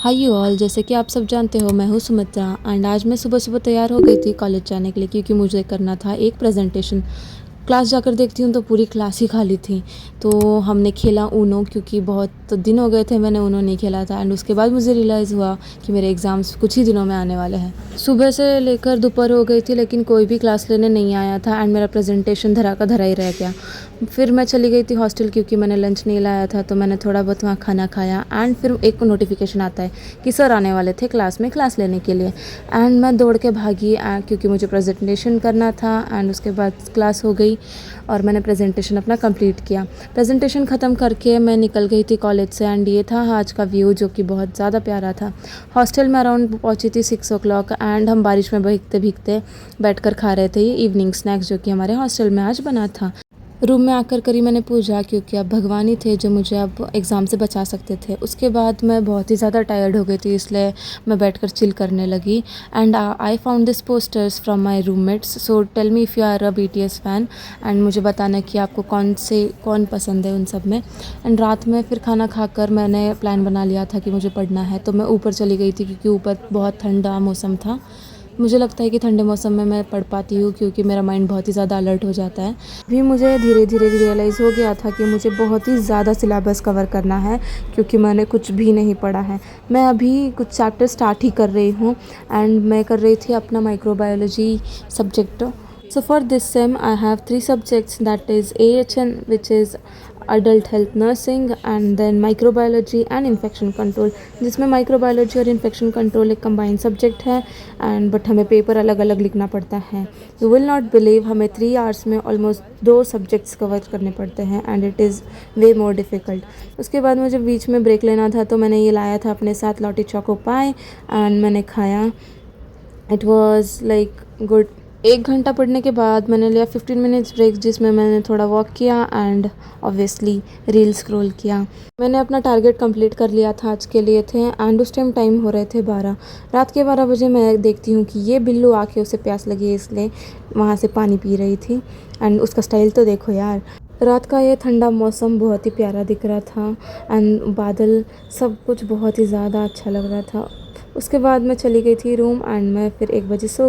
Hi you all, जैसे कि आप सब जानते हो मैं हूँ सुमित्रा एंड आज मैं सुबह सुबह तैयार हो गई थी कॉलेज जाने के लिए क्योंकि मुझे करना था एक प्रेजेंटेशन। क्लास जाकर देखती हूँ तो पूरी क्लास ही खाली थी। तो हमने खेला ऊनो क्योंकि बहुत दिन हो गए थे मैंने ऊनो नहीं खेला था एंड उसके बाद मुझे रियलाइज़ हुआ कि मेरे एग्ज़ाम्स कुछ ही दिनों में आने वाले हैं। सुबह से लेकर दोपहर हो गई थी लेकिन कोई भी क्लास लेने नहीं आया था एंड मेरा प्रेजेंटेशन धरा का धरा ही रह गया। फिर मैं चली गई थी हॉस्टल क्योंकि मैंने लंच नहीं लाया था, तो मैंने थोड़ा बहुत वहाँ खाना खाया एंड फिर एक नोटिफिकेशन आता है कि सर आने वाले थे क्लास में क्लास लेने के लिए। एंड मैं दौड़ के भागी क्योंकि मुझे प्रेजेंटेशन करना था एंड उसके बाद क्लास हो गई और मैंने प्रेजेंटेशन अपना कंप्लीट किया। प्रेजेंटेशन ख़त्म करके मैं निकल गई थी कॉलेज से एंड ये था आज का व्यू जो कि बहुत ज़्यादा प्यारा था। हॉस्टल में अराउंड पहुँची थी 6 o'clock एंड हम बारिश में भीगते भीगते बैठकर खा रहे थे ये इवनिंग स्नैक्स जो कि हमारे हॉस्टल में आज बना था। रूम में आकर करी मैंने पूजा क्योंकि अब भगवान ही थे जो मुझे अब एग्ज़ाम से बचा सकते थे। उसके बाद मैं बहुत ही ज़्यादा टायर्ड हो गई थी इसलिए मैं बैठकर चिल करने लगी and I found this posters from my roommates. So tell me if you are a BTS fan and मुझे बताना कि आपको कौन पसंद है उन सब में। एंड रात में फिर खाना खाकर मैंने प्लान बना लिया था कि मुझे पढ़ना है, तो मैं ऊपर चली गई थी क्योंकि ऊपर बहुत ठंडा मौसम था। मुझे लगता है कि ठंडे मौसम में मैं पढ़ पाती हूँ क्योंकि मेरा माइंड बहुत ही ज़्यादा अलर्ट हो जाता है। भी मुझे धीरे धीरे रियलाइज़ हो गया था कि मुझे बहुत ही ज़्यादा सिलेबस कवर करना है क्योंकि मैंने कुछ भी नहीं पढ़ा है। मैं अभी कुछ चैप्टर स्टार्ट ही कर रही हूँ एंड मैं कर रही थी अपना microbiology subject. So for this sem I have 3 subjects, that is AHN which is adult health nursing and then microbiology and infection control, जिसमें माइक्रोबायोलॉजी और इन्फेक्शन कंट्रोल एक कंबाइंड सब्जेक्ट है एंड बट हमें पेपर अलग अलग लिखना पड़ता है। यू विल नॉट बिलीव हमें 3 आवर्स में ऑलमोस्ट 2 सब्जेक्ट्स कवर करने पड़ते हैं and it is way more difficult. उसके बाद मुझे बीच में ब्रेक लेना था तो मैंने ये लाया था अपने साथ लॉटी चोको पाई एंड मैंने खाया। It was like good. 1 घंटा पढ़ने के बाद मैंने लिया 15 मिनट्स ब्रेक जिसमें मैंने थोड़ा वॉक किया एंड ऑब्वियसली रील स्क्रॉल किया। मैंने अपना टारगेट कंप्लीट कर लिया था आज के लिए थे एंड उस टाइम टाइम हो रहे थे 12 रात के 12 बजे। मैं देखती हूँ कि ये बिल्लू आके उसे प्यास लगी है इसलिए वहाँ से पानी पी रही थी एंड उसका स्टाइल तो देखो यार। रात का ये ठंडा मौसम बहुत ही प्यारा दिख रहा था एंड बादल सब कुछ बहुत ही ज़्यादा अच्छा लग रहा था। उसके बाद मैं चली गई थी रूम एंड मैं फिर 1 बजे सो गई।